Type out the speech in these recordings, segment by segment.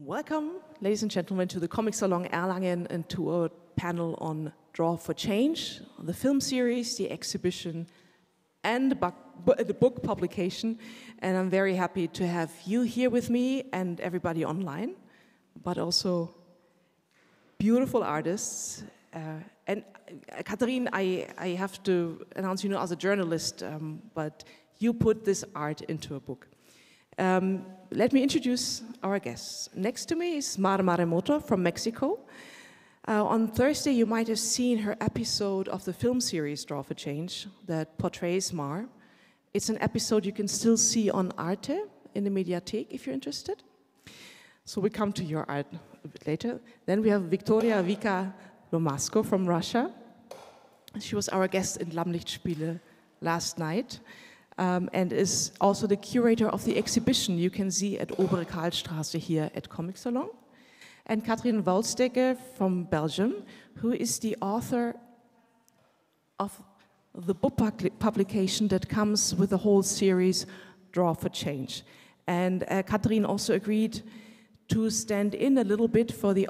Welcome, ladies and gentlemen, to the Comic-Salon Erlangen and to our panel on Draw for Change, the film series, the exhibition, and the book publication. And I'm very happy to have you here with me and everybody online, but also beautiful artists. And Catherine, I have to announce you as a journalist, but you put this art into a book. Let me introduce our guests. Next to me is Mar Maremoto from Mexico. On Thursday, you might have seen her episode of the film series Draw for Change that portrays Mar. It's an episode you can still see on Arte in the Mediathek if you're interested. So we come to your art a bit later. Then we have Victoria Lomasko from Russia. She was our guest in Lammlichtspiele last night. And is also the curator of the exhibition you can see at Obere Karlstraße here at Comic-Salon. And Catherine Vuylsteke from Belgium, who is the author of the book publication that comes with the whole series, Draw for Change. And Catherine also agreed to stand in a little bit for the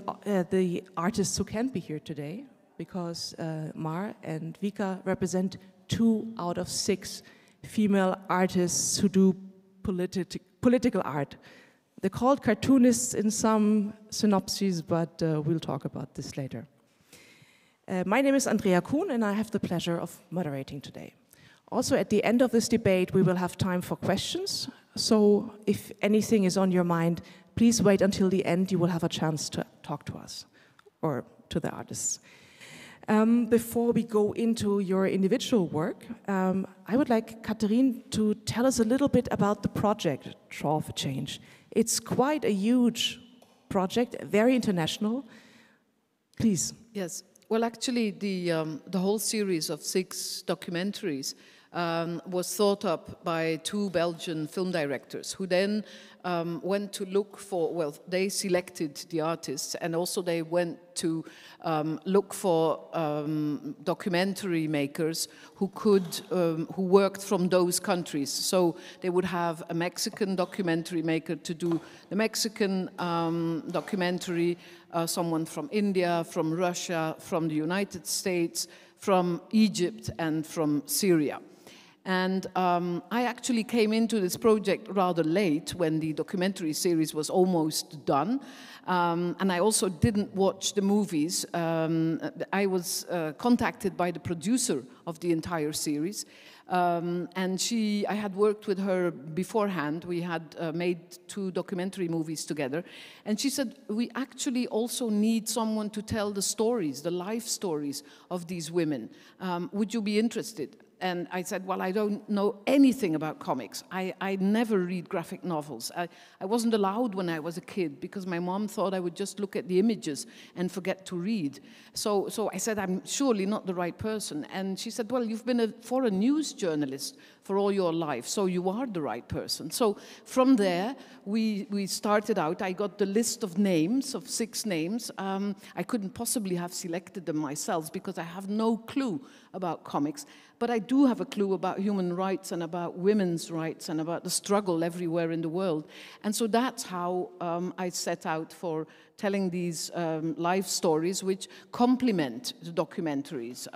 artists who can't be here today, because Mar and Vika represent 2 out of 6 female artists who do political art. They're called cartoonists in some synopses, but we'll talk about this later. My name is Andrea Kuhn, and I have the pleasure of moderating today. Also, at the end of this debate, we will have time for questions. So if anything is on your mind, please wait until the end. You will have a chance to talk to us or to the artists. Before we go into your individual work, I would like Catherine to tell us a little bit about the project, Draw for Change. It's quite a huge project, very international. Please. Yes. Well, actually, the whole series of 6 documentaries was thought up by 2 Belgian film directors who then went to look for, well, they selected the artists, and also they went to look for documentary makers who worked from those countries. So they would have a Mexican documentary maker to do the Mexican documentary, someone from India, from Russia, from the United States, from Egypt, and from Syria. And I actually came into this project rather late, when the documentary series was almost done. And I also didn't watch the movies. I was contacted by the producer of the entire series. And I had worked with her beforehand. We had made 2 documentary movies together. And she said, we actually also need someone to tell the stories, the life stories of these women. Would you be interested? And I said, well, I don't know anything about comics. I never read graphic novels. I wasn't allowed when I was a kid because my mom thought I would just look at the images and forget to read. So I said, I'm surely not the right person. And she said, well, you've been a foreign news journalist for all your life, so you are the right person. So from there, we started out. I got the list of names, of 6 names. I couldn't possibly have selected them myself because I have no clue about comics. But I do have a clue about human rights and about women's rights and about the struggle everywhere in the world. And so that's how I set out for telling these life stories which complement the documentaries.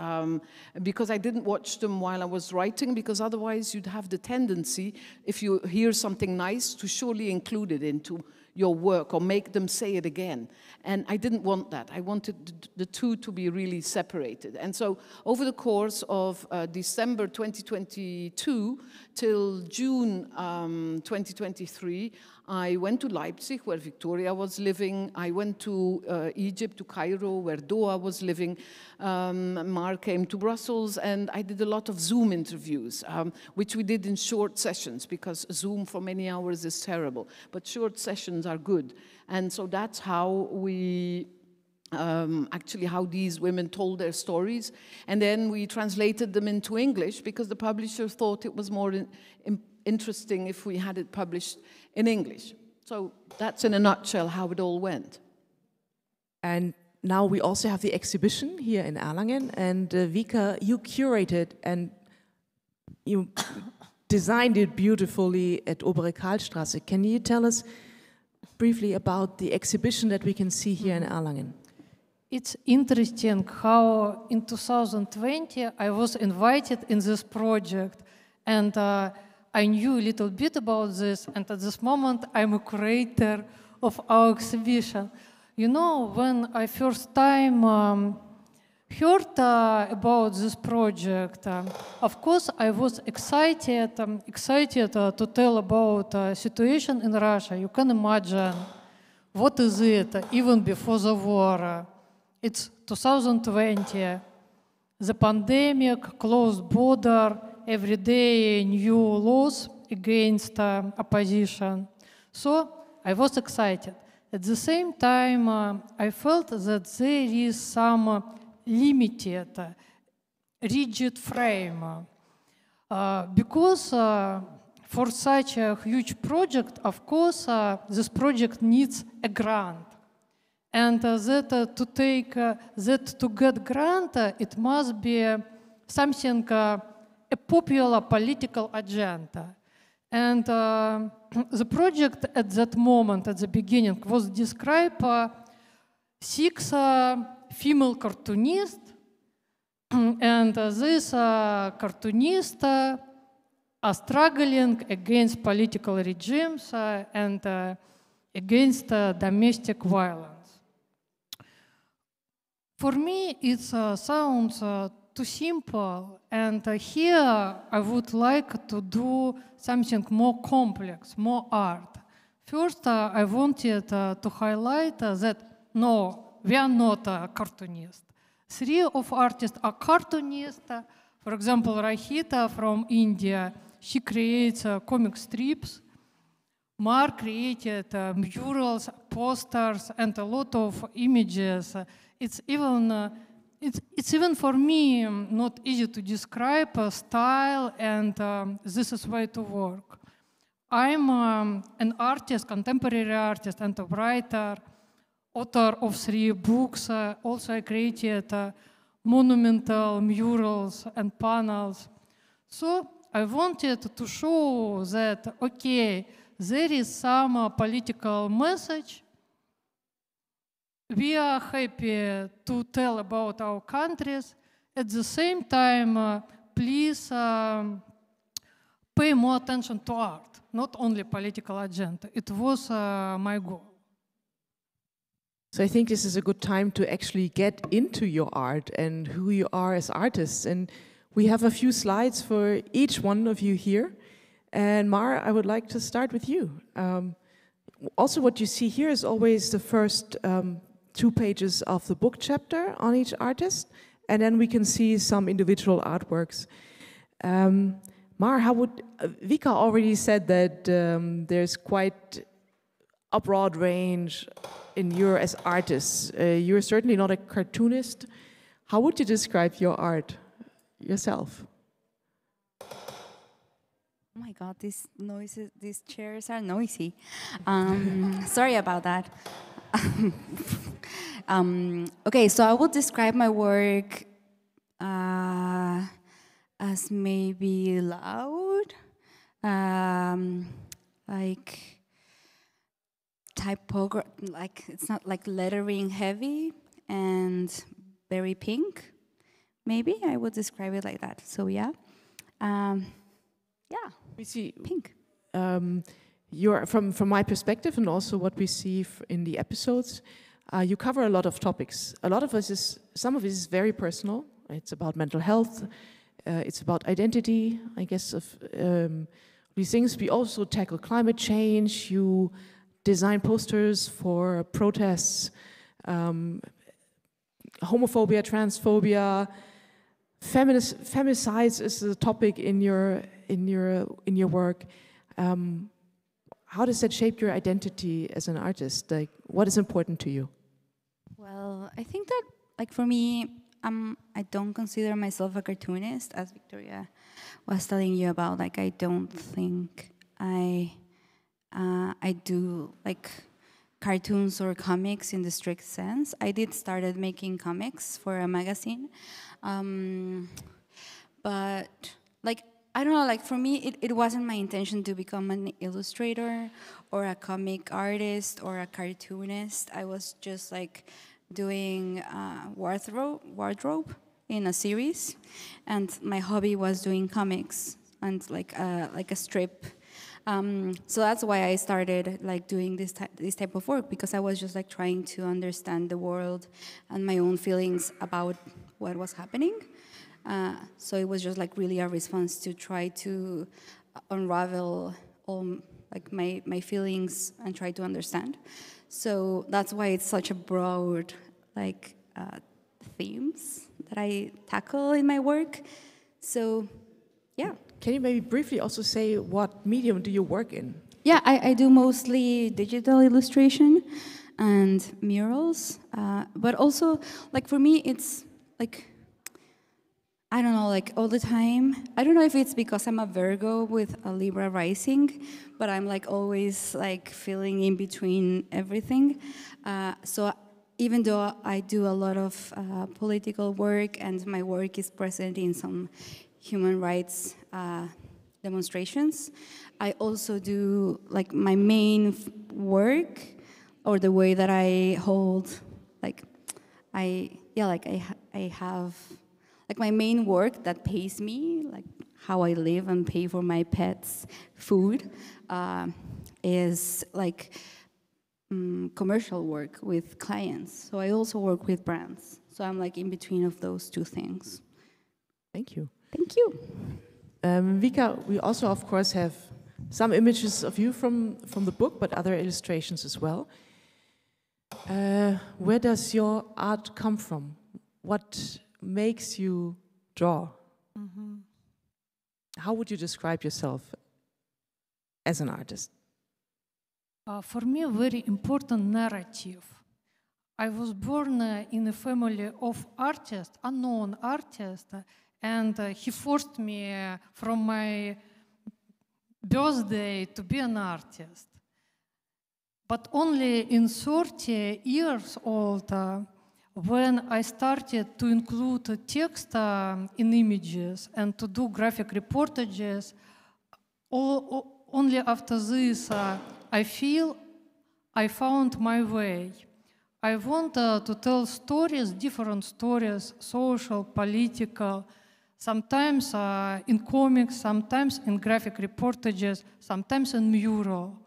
Because I didn't watch them while I was writing, because otherwise you'd have the tendency, if you hear something nice, to surely include it into your work or make them say it again. And I didn't want that. I wanted the 2 to be really separated. And so over the course of December 2022 till June 2023, I went to Leipzig, where Victoria was living. I went to Egypt, to Cairo, where Doha was living. Mar came to Brussels, and I did a lot of Zoom interviews, which we did in short sessions, because Zoom for many hours is terrible. But short sessions are good. And so that's how we actually how these women told their stories. And then we translated them into English, because the publisher thought it was more interesting if we had it published in English. So that's in a nutshell how it all went. And now we also have the exhibition here in Erlangen, and Vika, you curated and you designed it beautifully at Obere Karlstraße. Can you tell us briefly about the exhibition that we can see here in Erlangen? It's interesting how in 2020 I was invited in this project, and I knew a little bit about this, and at this moment I'm a curator of our exhibition. You know, when I first time heard about this project, of course I was excited to tell about the situation in Russia. You can imagine what is it even before the war. It's 2020, the pandemic, closed border, every day new laws against opposition. So I was excited. At the same time, I felt that there is some limited, rigid frame. Because for such a huge project, of course, this project needs a grant. And to get grant, it must be something, a popular political agenda. And the project at that moment, at the beginning, was described 6 female cartoonists. And these cartoonists are struggling against political regimes and against domestic violence. For me, it sounds too simple, and here I would like to do something more complex, more art. First, I wanted to highlight that no, we are not cartoonists. 3 of artists are cartoonists. For example, Rahita from India, she creates comic strips. Mar created murals, posters, and a lot of images. It's even for me not easy to describe style, and this is way to work. I'm an artist, contemporary artist, and a writer, author of 3 books. Also, I created monumental murals and panels. So I wanted to show that, okay, there is some political message. We are happy to tell about our countries. At the same time, please pay more attention to art, not only political agenda. It was my goal. So I think this is a good time to actually get into your art and who you are as artists. And we have a few slides for each one of you here. And Mar, I would like to start with you. Also, what you see here is always the first 2 pages of the book chapter on each artist, and then we can see some individual artworks. Mar, how would Vika already said that there's quite a broad range in your as artists. You're certainly not a cartoonist. How would you describe your art yourself? Oh my God, these chairs are noisy. Sorry about that. Okay, so I will describe my work as maybe loud, like typography, like it's not like lettering heavy and very pink. Maybe I would describe it like that. So yeah, yeah. We see pink. You're from my perspective, and also what we see in the episodes. You cover a lot of topics. Some of it is very personal. It's about mental health. It's about identity, I guess, of these things. We also tackle climate change. You design posters for protests, homophobia, transphobia, femicides is a topic in your work. How does that shape your identity as an artist? Like, what is important to you? Well, I think that, like, for me, I don't consider myself a cartoonist, as Victoria was telling you about. Like, I don't think I do like cartoons or comics in the strict sense. I did started making comics for a magazine, but like I don't know, like for me, it wasn't my intention to become an illustrator or a comic artist or a cartoonist. I was just like doing wardrobe in a series, and my hobby was doing comics and like a strip. So that's why I started like doing this type of work, because I was just like trying to understand the world and my own feelings about what was happening. So it was just like really a response to try to unravel all like my feelings and try to understand. So that's why it's such a broad like themes that I tackle in my work. So yeah. Can you maybe briefly also say what medium do you work in? Yeah, I do mostly digital illustration and murals, but also like for me it's like, I don't know, like all the time. I don't know if it's because I'm a Virgo with a Libra rising, but I'm like always like feeling in between everything. So even though I do a lot of political work and my work is present in some human rights demonstrations, I also do like my main work, or the way that I hold, like I have like my main work that pays me, like how I live and pay for my pets' food, is like commercial work with clients. So I also work with brands. So I'm like in between of those two things. Thank you. Thank you. Vika, we also, of course, have some images of you from the book, but other illustrations as well. Where does your art come from? What makes you draw? Mm-hmm. How would you describe yourself as an artist? For me, a very important narrative. I was born in a family of artists, unknown artists, and he forced me from my birthday to be an artist. But only in 30 years old, when I started to include text in images and to do graphic reportages, only after this I feel I found my way. I want to tell stories, different stories, social, political, sometimes in comics, sometimes in graphic reportages, sometimes in mural.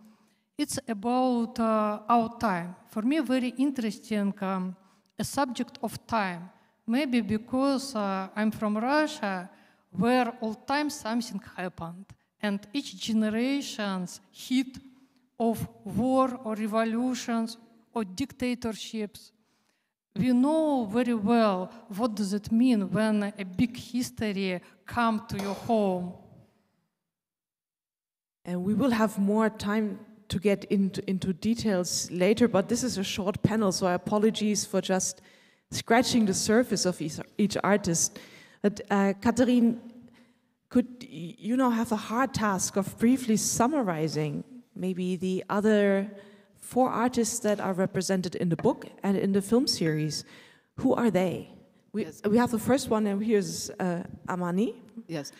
It's about our time. For me, very interesting a subject of time. Maybe because I'm from Russia, where all time something happened, and each generation's hit of war or revolutions or dictatorships. We know very well what does it mean when a big history comes to your home. And we will have more time to get into details later, but this is a short panel, so apologies for just scratching the surface of each artist. But Catherine, could you now have a hard task of briefly summarizing maybe the other 4 artists that are represented in the book and in the film series? Who are they? We have the first one, and here's Amani. Yes.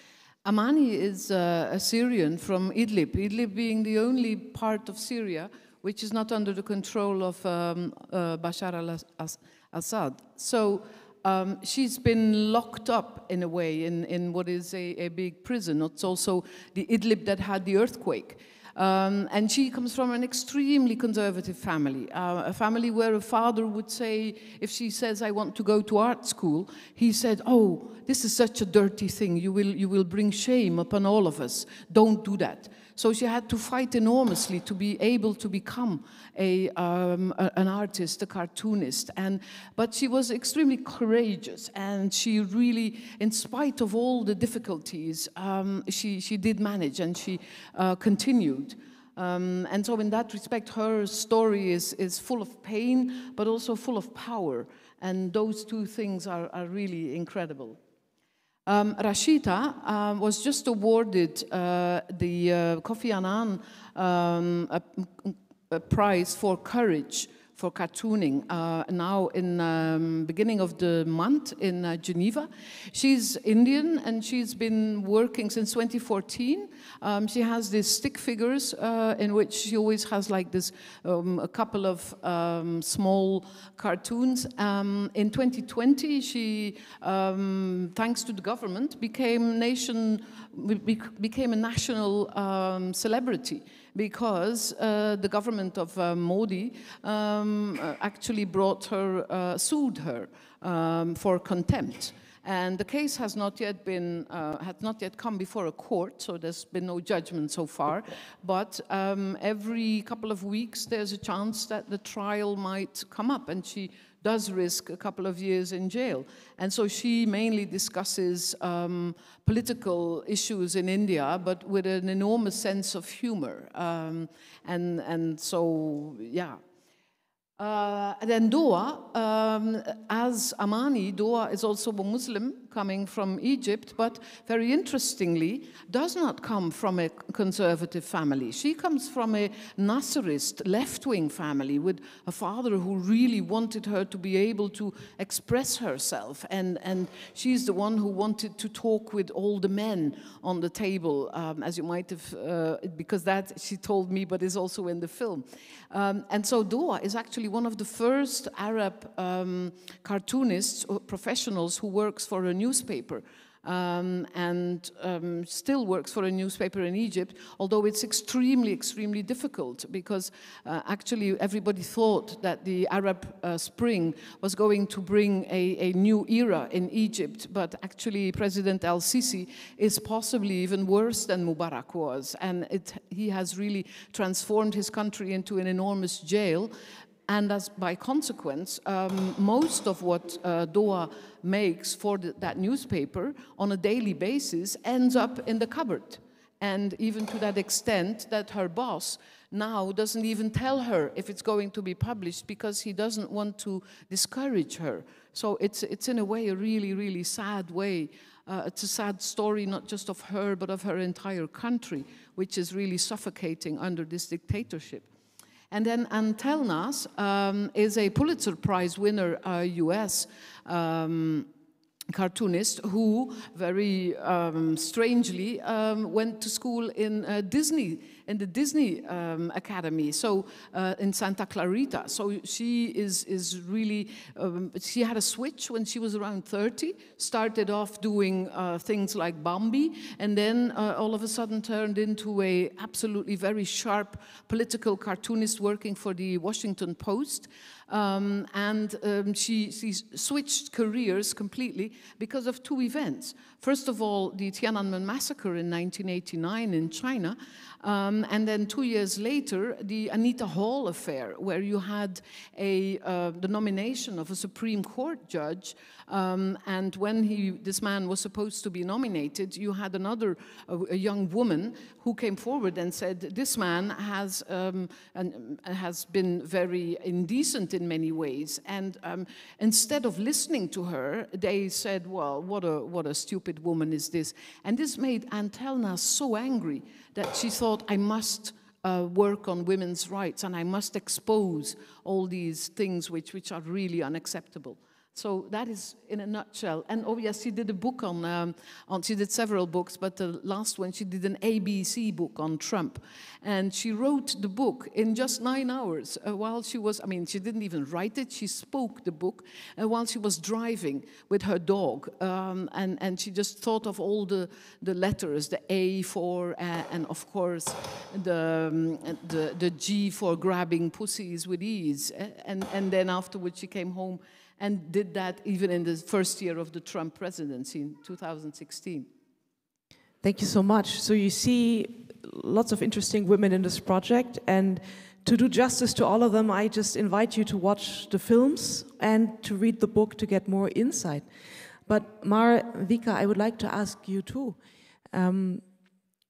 Amani is a Syrian from Idlib, Idlib being the only part of Syria which is not under the control of Bashar al-Assad. So she's been locked up in a way in what is a big prison. It's also the Idlib that had the earthquake. And she comes from an extremely conservative family, a family where a father would say, if she says, I want to go to art school, he said, oh, this is such a dirty thing, you will bring shame upon all of us, don't do that. So she had to fight enormously to be able to become an artist, a cartoonist. But she was extremely courageous, and she really, in spite of all the difficulties, she did manage, and she continued. And so in that respect, her story is full of pain, but also full of power. And those two things are really incredible. Rashida was just awarded the Kofi Annan a prize for courage for cartooning now in beginning of the month in Geneva. She's Indian and she's been working since 2014. She has these stick figures in which she always has like this a couple of small cartoons. In 2020 she, thanks to the government, became a national celebrity, because the government of Modi actually sued her for contempt. And the case has not yet come before a court, so there's been no judgment so far. But every couple of weeks there's a chance that the trial might come up, and she does risk a couple of years in jail. And so she mainly discusses political issues in India, but with an enormous sense of humor. And so, yeah. Then Doa, as Amani, Doa is also a Muslim coming from Egypt, but very interestingly, does not come from a conservative family. She comes from a Nasserist, left-wing family with a father who really wanted her to be able to express herself, and she's the one who wanted to talk with all the men on the table, as you might have, because that she told me, but is also in the film. And so Doa is actually one of the first Arab cartoonists or professionals who works for a newspaper, and still works for a newspaper in Egypt, although it's extremely, extremely difficult, because actually everybody thought that the Arab Spring was going to bring a new era in Egypt, but actually President al-Sisi is possibly even worse than Mubarak was, and he has really transformed his country into an enormous jail. And as by consequence, most of what Doa makes for that newspaper on a daily basis ends up in the cupboard. And even to that extent that her boss now doesn't even tell her if it's going to be published, because he doesn't want to discourage her. So it's in a way a really, really sad way. It's a sad story, not just of her, but of her entire country, which is really suffocating under this dictatorship. And then Antelnas is a Pulitzer Prize winner, US cartoonist, who very strangely went to school in the Disney Academy, so in Santa Clarita. So she is really, she had a switch when she was around 30, started off doing things like Bambi, and then all of a sudden turned into a absolutely very sharp political cartoonist working for the Washington Post. She switched careers completely because of two events. First of all, the Tiananmen massacre in 1989 in China, and then 2 years later, the Anita Hall affair, where you had the nomination of a Supreme Court judge, and when this man was supposed to be nominated, you had a young woman who came forward and said, this man has been very indecent in many ways. And instead of listening to her, they said, well, what a stupid woman is this? And this made Antelnas so angry that she thought, I must work on women's rights, and I must expose all these things which are really unacceptable. So that is in a nutshell. And oh yes, she did a book she did several books, but the last one, she did an ABC book on Trump. And she wrote the book in just 9 hours while she was, she didn't even write it, she spoke the book while she was driving with her dog. And she just thought of all the letters, the A for, and of course, the G for grabbing pussies with ease. And then afterwards she came home and did that even in the first year of the Trump presidency in 2016. Thank you so much. So you see lots of interesting women in this project, and to do justice to all of them, I just invite you to watch the films and to read the book to get more insight. But Mar, Vika, I would like to ask you too.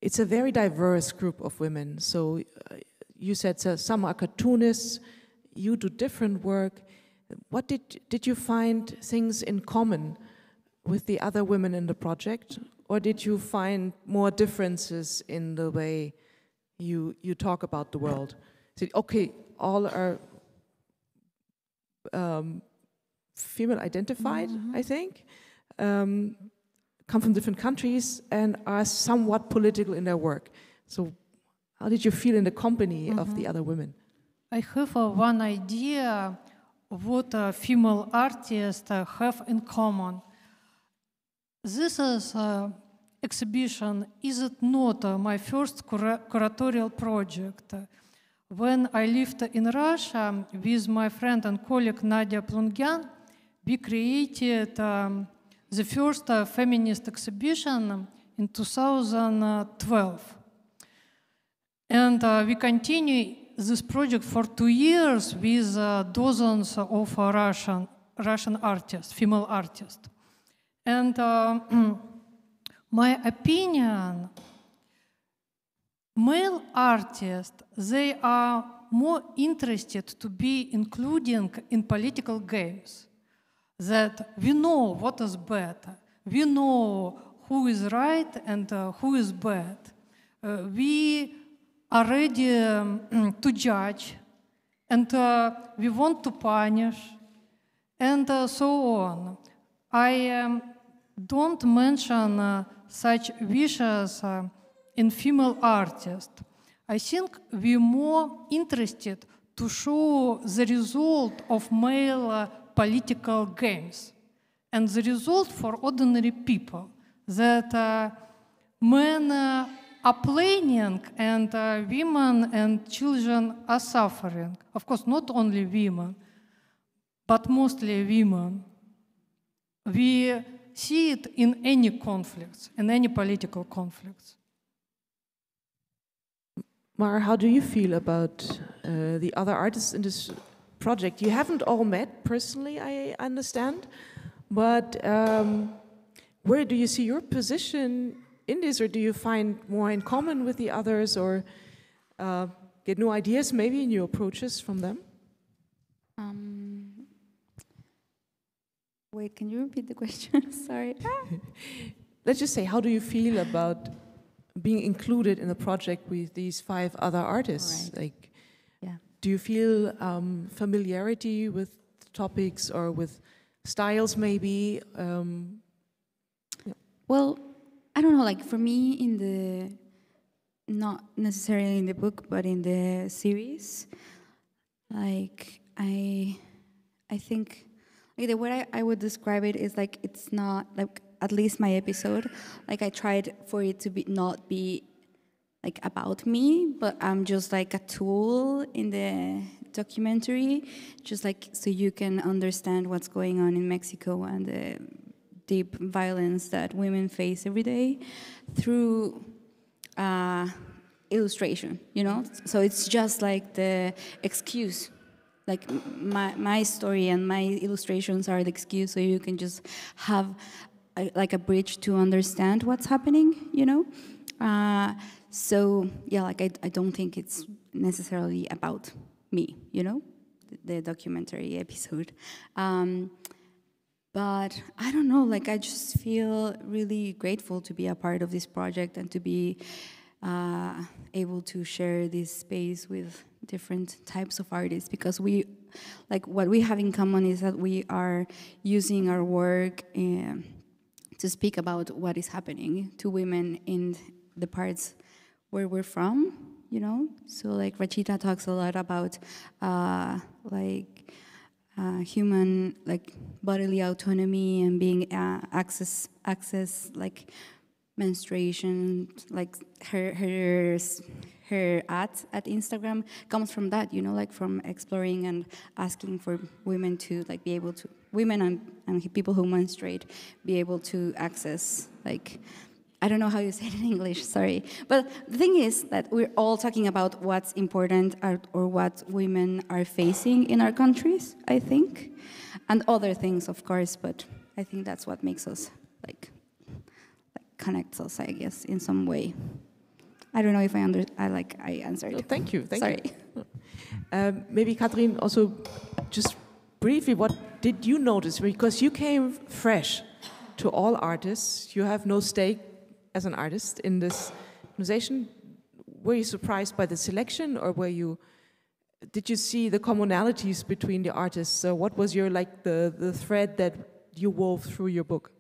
It's a very diverse group of women. So you said some are cartoonists, you do different work. What did you find things in common with the other women in the project, or did you find more differences in the way you talk about the world? Is it okay, all are female identified, I think, come from different countries and are somewhat political in their work. So how did you feel in the company of the other women? I have one idea what female artists have in common. This is exhibition, is it not my first curatorial project? When I lived in Russia with my friend and colleague Nadia Plungyan, we created the first feminist exhibition in 2012. And we continue this project for 2 years with dozens of Russian artists, female artists. And my opinion, male artists, they are more interested to be including in political games. That we know what is bad, we know who is right and who is bad. We are ready to judge, and we want to punish, and so on. I don't mention such wishes in female artists. I think we're more interested to show the result of male political games, and the result for ordinary people, that men are playing and women and children are suffering. Of course, not only women, but mostly women. We see it in any conflicts, in any political conflicts. Mar, how do you feel about the other artists in this project? You haven't all met personally, I understand, but where do you see your position in this, or do you find more in common with the others, or get new ideas, maybe new approaches from them? Wait, can you repeat the question? Sorry. Let's just say, how do you feel about being included in a project with these 5 other artists? Right. Like, do you feel familiarity with topics or with styles, maybe? Well, I don't know, like for me, not necessarily in the book, but in the series, like I think, like the way I would describe it is like, it's not, like at least my episode, like I tried for it to not be like about me, but I'm just like a tool in the documentary, just like so you can understand what's going on in Mexico and the deep violence that women face every day through illustration, you know? So it's just like the excuse. Like my story and my illustrations are the excuse, so you can just have like a bridge to understand what's happening, you know? So yeah, like I don't think it's necessarily about me, you know, the documentary episode. But I don't know, like I just feel really grateful to be a part of this project and to be able to share this space with different types of artists, because what we have in common is that we are using our work to speak about what is happening to women in the parts where we're from, you know? So like Rachita talks a lot about human like bodily autonomy and being access like menstruation, like her ads at Instagram comes from that, you know, like from exploring and asking for women to like be able to, women and people who menstruate, be able to access, like, I don't know how you say it in English, sorry. But the thing is that we're all talking about what's important or what women are facing in our countries, I think. And other things, of course, but I think that's what makes us, like connects us, I guess, in some way. I don't know if I answered. No, thank you. Sorry. Maybe Catherine, also just briefly, what did you notice? Because you came fresh to all artists. You have no stake as an artist in this organization. Were you surprised by the selection, or were you did you see the commonalities between the artists? What was your, like, the thread that you wove through your book?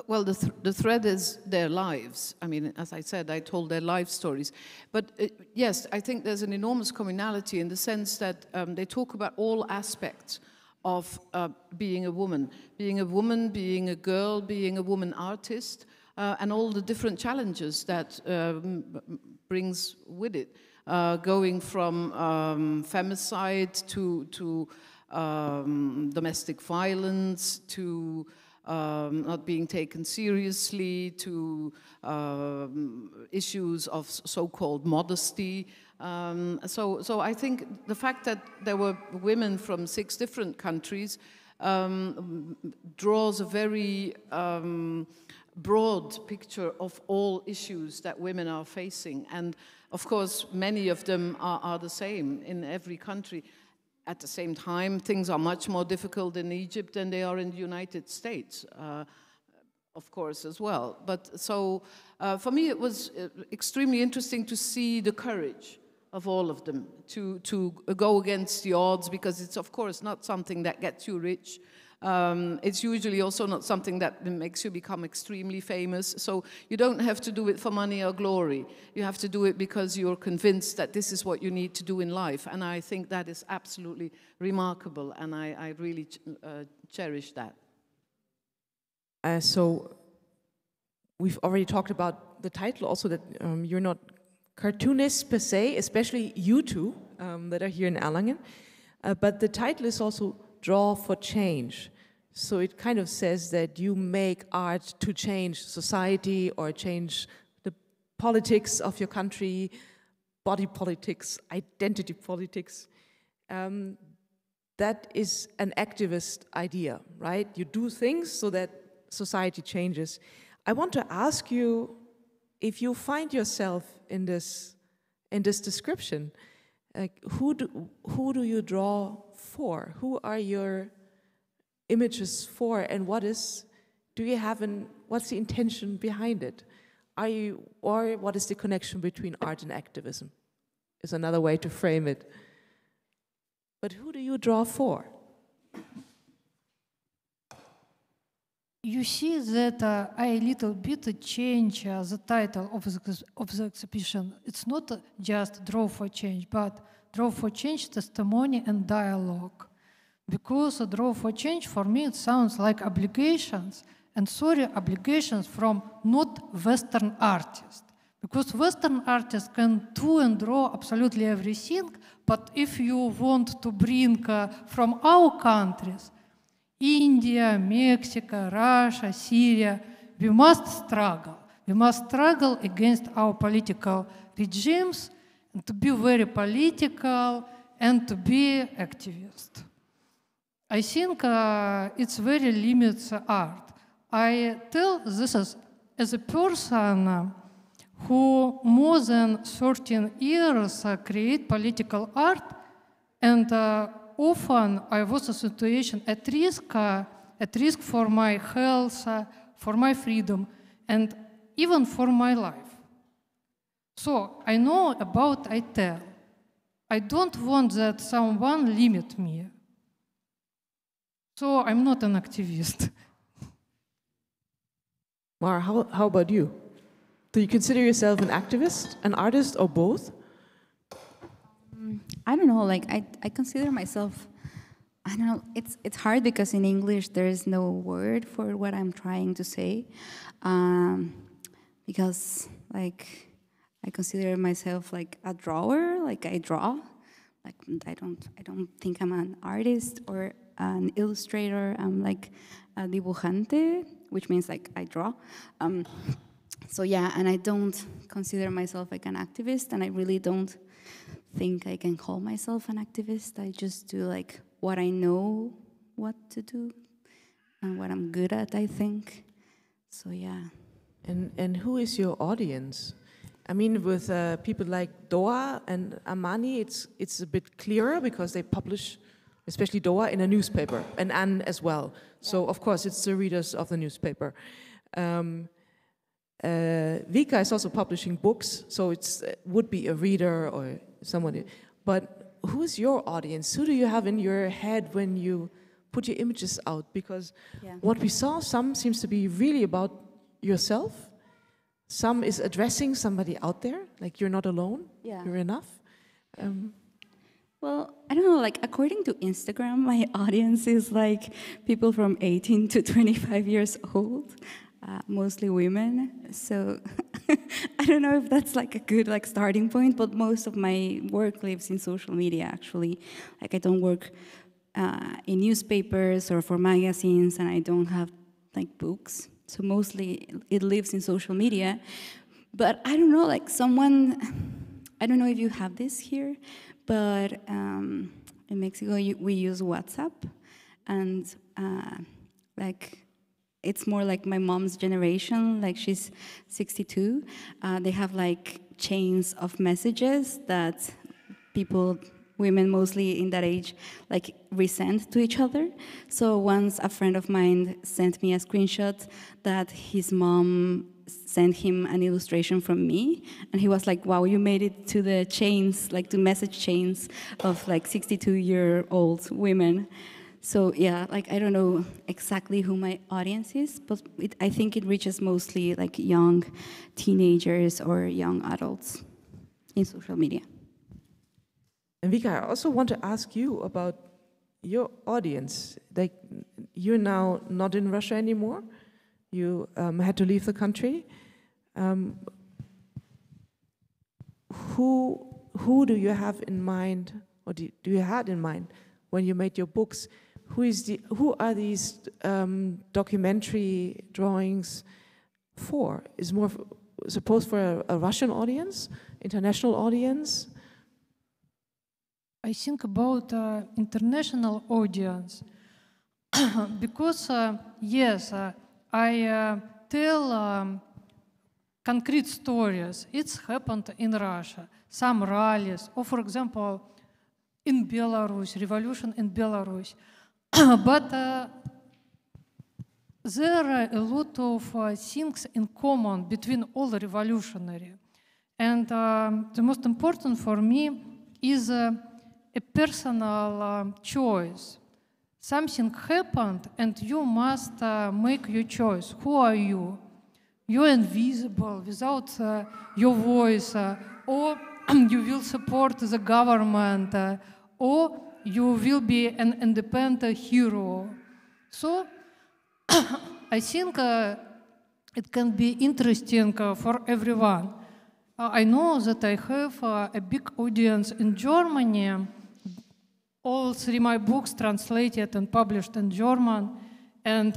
Well, the thread is their lives. I mean, as I said, I told their life stories. But yes, I think there's an enormous commonality in the sense that they talk about all aspects of being a woman, being a girl, being a woman artist, and all the different challenges that brings with it, going from femicide to domestic violence, to not being taken seriously, to issues of so-called modesty. So I think the fact that there were women from 6 different countries draws a very broad picture of all issues that women are facing. And of course, many of them are the same in every country. At the same time, things are much more difficult in Egypt than they are in the United States, of course, as well. But so, for me, it was extremely interesting to see the courage of all of them to go against the odds, because it's, of course, not something that gets you rich. It's usually also not something that makes you become extremely famous. So you don't have to do it for money or glory. You have to do it because you're convinced that this is what you need to do in life. And I think that is absolutely remarkable, and I really cherish that. So we've already talked about the title, also that you're not cartoonists per se, especially you two that are here in Erlangen. But the title is also Draw for Change. So it kind of says that you make art to change society or change the politics of your country, body politics, identity politics. That is an activist idea, right? You do things so that society changes. I want to ask you if you find yourself in this description. Like, who do you draw for? Who are your images for, and what's the intention behind it? Or what is the connection between art and activism? Is another way to frame it. But who do you draw for? You see that I a little bit change the title of the exhibition. It's not just Draw for Change, but Draw for Change, Testimony and Dialogue. Because Draw for Change, for me, it sounds like obligations, and obligations from not Western artists. Because Western artists can do and draw absolutely everything, but if you want to bring from our countries, India, Mexico, Russia, Syria, we must struggle. We must struggle against our political regimes, and to be very political and to be activist. I think it's very limited art. I tell this as a person who more than 13 years create political art, and often I was in a situation at risk for my health, for my freedom, and even for my life. So I know about I tell. I don't want that someone limit me. So I'm not an activist. Mar, how about you? Do you consider yourself an activist, an artist, or both? I don't know, like I consider myself, I don't know, it's hard because in English there is no word for what I'm trying to say. Because like I consider myself like a drawer, like I draw. Like I don't think I'm an artist or an illustrator. I'm like a dibujante, which means like I draw. So yeah, and I don't consider myself like an activist, and I really don't think I can call myself an activist. I just do like what I know what to do and what I'm good at, I think. So yeah. And who is your audience? I mean, with people like Doa and Amani, it's a bit clearer because they publish, especially Doa, in a newspaper, and Anne as well. So of course it's the readers of the newspaper. Vika is also publishing books, so it would be a reader or someone. But who's your audience? Who do you have in your head when you put your images out? Because what we saw, some seems to be really about yourself. Some is addressing somebody out there, like you're not alone, you're enough. Well, I don't know, like according to Instagram, my audience is like people from 18 to 25 years old, mostly women. So I don't know if that's like a good like starting point, but most of my work lives in social media actually. Like I don't work in newspapers or for magazines, and I don't have like books. So mostly it lives in social media. But I don't know, like someone, I don't know if you have this here, but in Mexico we use WhatsApp, and like it's more like my mom's generation, like she's 62. They have like chains of messages that people, women mostly in that age, like resend to each other. So once a friend of mine sent me a screenshot that his mom sent him an illustration from me, and he was like, wow, you made it to the chains, like to message chains of like 62-year-old women. So yeah, like I don't know exactly who my audience is, but I think it reaches mostly like young teenagers or young adults in social media. And Vika, I also want to ask you about your audience. Like, you're now not in Russia anymore. You had to leave the country. Who do you have in mind, or do you had in mind when you made your books? Who are these documentary drawings for? Is more supposed for a Russian audience, international audience? I think about international audience because yes, I tell concrete stories. It's happened in Russia, some rallies, or for example, in Belarus, revolution in Belarus. But there are a lot of things in common between all the revolutionary. And the most important for me is a personal choice. Something happened and you must make your choice. Who are you? You're invisible without your voice, or you will support the government, or you will be an independent hero. So I think it can be interesting for everyone. I know that I have a big audience in Germany. All three my books translated and published in German. And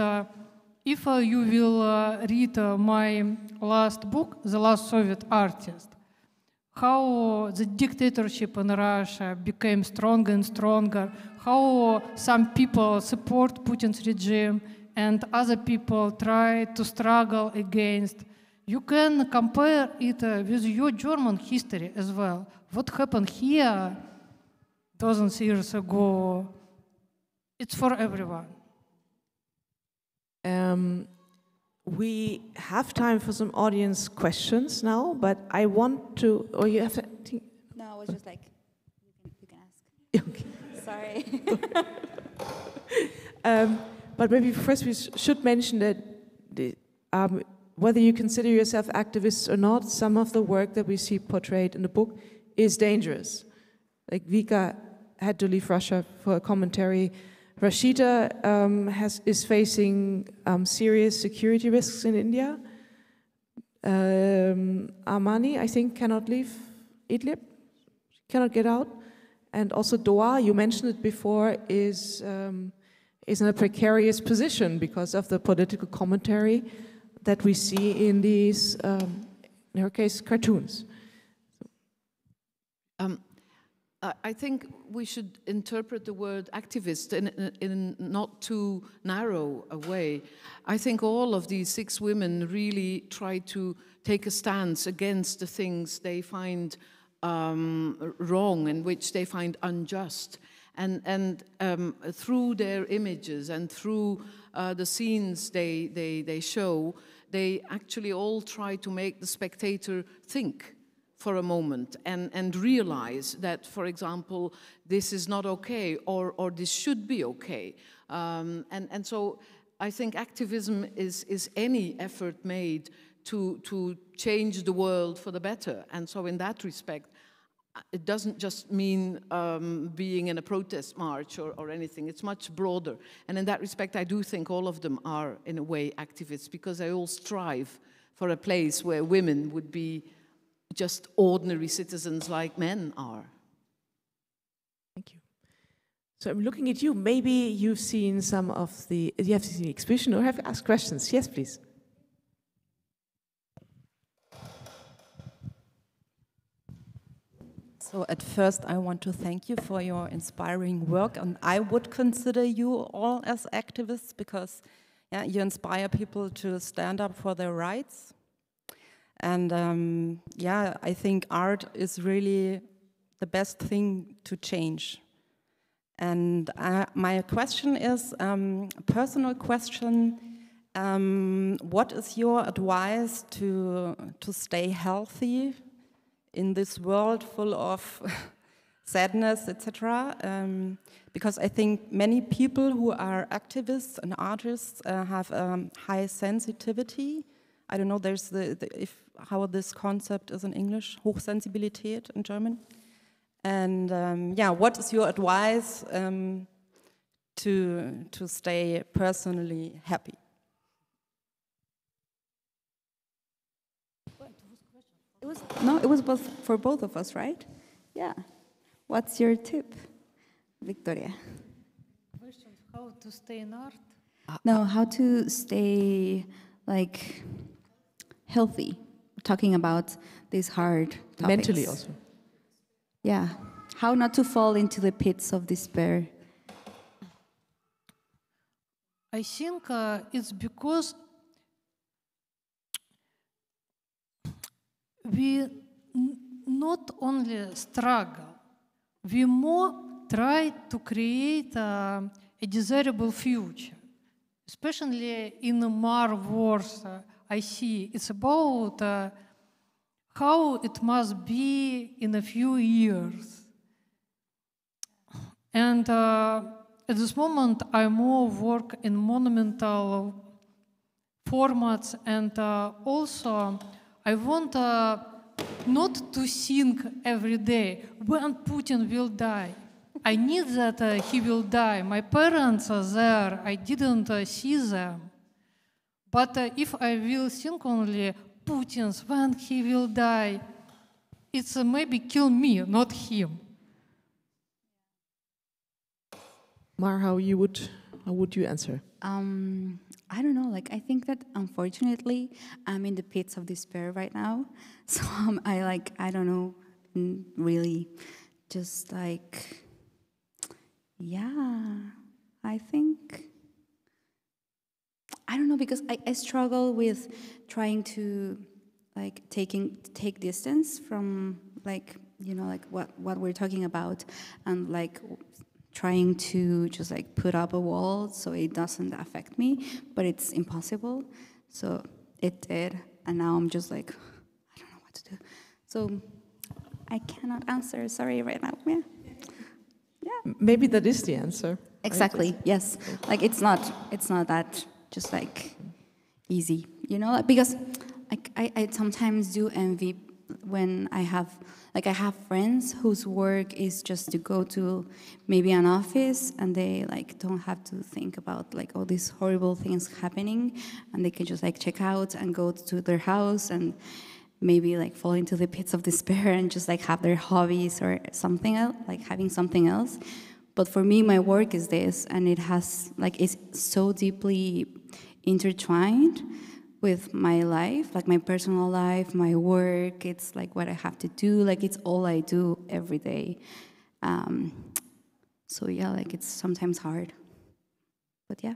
if you will read my last book, The Last Soviet Artist, how the dictatorship in Russia became stronger and stronger, how some people support Putin's regime and other people try to struggle against. You can compare it with your German history as well. What happened here dozens of years ago, it's for everyone. We have time for some audience questions now, but I want to, or you have to... No, I was just like, you can ask. Okay. Sorry. But maybe first we should mention that whether you consider yourself activists or not, some of the work that we see portrayed in the book is dangerous. Like Vika had to leave Russia for a commentary. Rashida is facing serious security risks in India. Armani, I think, cannot leave Idlib, cannot get out. And also Doha, you mentioned it before, is in a precarious position because of the political commentary that we see in these, in her case, cartoons. I think we should interpret the word activist in not too narrow a way. I think all of these 6 women really try to take a stance against the things they find wrong and which they find unjust. And through their images and through the scenes they show, they actually all try to make the spectator think for a moment and realize that, for example, this is not okay or this should be okay. And so I think activism is any effort made to change the world for the better. And so in that respect, it doesn't just mean being in a protest march or anything. It's much broader. And in that respect, I do think all of them are, in a way, activists, because they all strive for a place where women would be just ordinary citizens like men are. Thank you. So I'm looking at you. Maybe you've seen some of the, you have seen the exhibition or have asked questions. Yes, please. So at first, I want to thank you for your inspiring work, and I would consider you all as activists because you inspire people to stand up for their rights. And I think art is really the best thing to change. And my question is a personal question. What is your advice to stay healthy in this world full of sadness, etc.? Because I think many people who are activists and artists have high sensitivity. I don't know, there's how this concept is in English, Hochsensibilität in German. And what is your advice to stay personally happy? It was both for both of us, right? Yeah. What's your tip, Victoria? Question: how to stay in art? No, how to stay like healthy. Talking about these hard topics. Mentally also. Yeah. How not to fall into the pits of despair. I think it's because we not only struggle, we more try to create a desirable future. Especially in the Mar Wars, I see it's about how it must be in a few years. And at this moment, I more work in monumental formats, and also I want not to think every day when Putin will die. I need that he will die. My parents are there. I didn't see them. But if I will think only Putin's when he will die, it's maybe kill me, not him. Mar, how would you answer? I don't know, like I think that unfortunately I'm in the pits of despair right now. So I don't know, really just like, I think, I don't know, because I struggle with trying to like take distance from like, like what we're talking about, and like trying to just like put up a wall so it doesn't affect me, but it's impossible. So it did, and now I'm just like, I don't know what to do. So I cannot answer, sorry, right now. Yeah. Maybe that is the answer. Exactly, right? yes. Like it's not that just like easy, because like I sometimes do envy when I have friends whose work is just to go to maybe an office and they like don't have to think about like all these horrible things happening, and they can just like check out and go to their house and maybe like fall into the pits of despair and just like have their hobbies or something else, like having something else. But for me, my work is this, and it has like it's so deeply intertwined with my life, like my personal life, my work. It's like what I have to do, like it's all I do every day. So yeah, like it's sometimes hard, but yeah.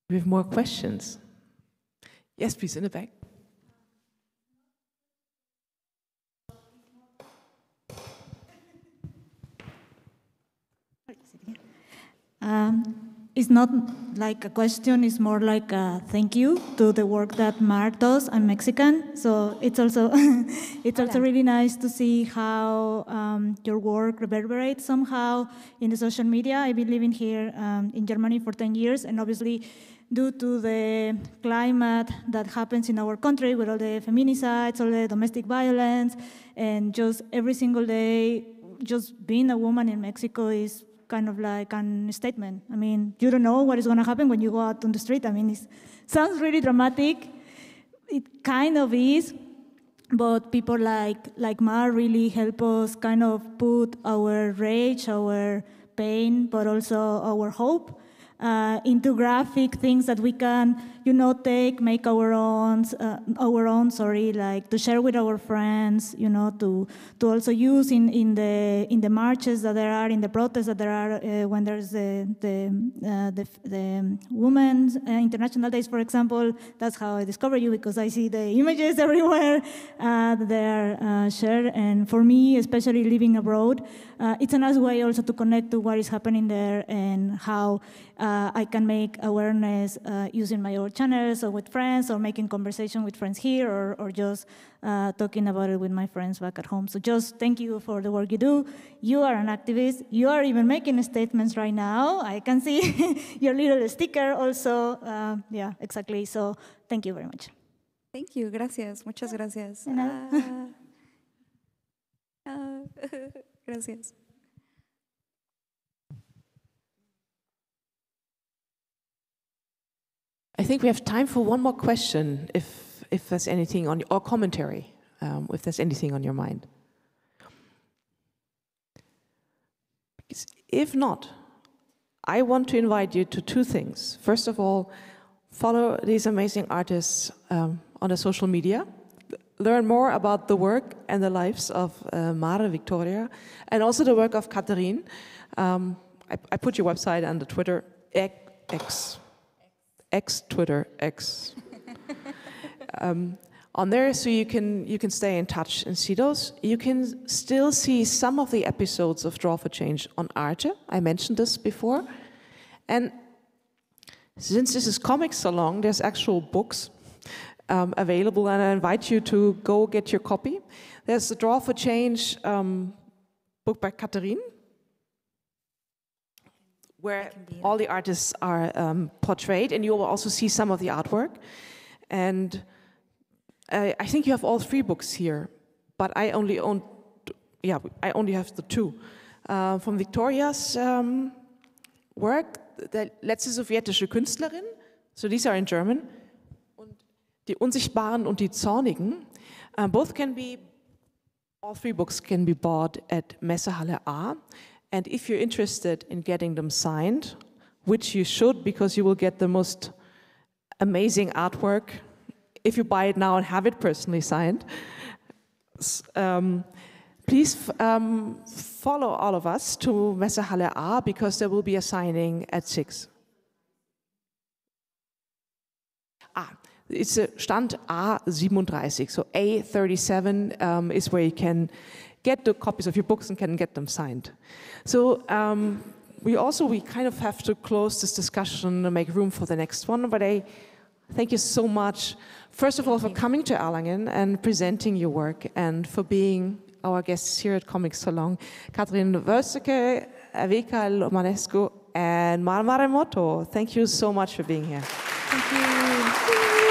We have more questions. Yes, please, in the back. it's not like a question, it's more like a thank you to the work that Mar does. I'm Mexican, so it's also really nice to see how your work reverberates somehow in the social media. I've been living here in Germany for 10 years, and obviously due to the climate that happens in our country with all the feminicides, all the domestic violence, and just every single day, just being a woman in Mexico is kind of like a statement. I mean, you don't know what is going to happen when you go out on the street. I mean, it sounds really dramatic. It kind of is, but people like Mar really help us kind of put our rage, our pain, but also our hope into graphic things that we can, take, make our own, like to share with our friends, to also use in the marches that there are, in the protests that there are, when there's the Women's International Days, for example. That's how I discover you, because I see the images everywhere that they are shared. And for me, especially living abroad, it's a nice way also to connect to what is happening there and how I can make awareness using my own channels or with friends, or making conversation with friends here, or just talking about it with my friends back at home. So just thank you for the work you do. You are an activist. You are even making statements right now. I can see your little sticker also. Yeah, exactly. So thank you very much. Thank you. Gracias. Muchas gracias. Gracias. I think we have time for one more question, if there's anything on, or commentary, if there's anything on your mind. Because if not, I want to invite you to two things. First of all, follow these amazing artists on the social media. Learn more about the work and the lives of Mar, Victoria, and also the work of Catherine. I put your website and the Twitter, Twitter X on there, so you can stay in touch and see those. You can still see some of the episodes of Draw for Change on Arte. I mentioned this before. And since this is Comic-Salon, there's actual books available, and I invite you to go get your copy. There's the Draw for Change book by Catherine, where all the artists are portrayed, and you will also see some of the artwork. And I think you have all three books here, but I only have the two. From Victoria's work, the letzte sowjetische Künstlerin, so these are in German, und die Unsichtbaren und die Zornigen. All three books can be bought at Messehalle A. And if you're interested in getting them signed, which you should, because you will get the most amazing artwork if you buy it now and have it personally signed, please follow all of us to Messehalle A, because there will be a signing at 6. It's a stand A37, so A37 is where you can get the copies of your books and can get them signed. So we kind of have to close this discussion and make room for the next one, but I thank you so much, first of all, for coming to Erlangen and presenting your work, and for being our guests here at Comic-Salon. Catherine Vuylsteke, Andrea Lomasko, and Mar Maremoto. Thank you so much for being here. Thank you.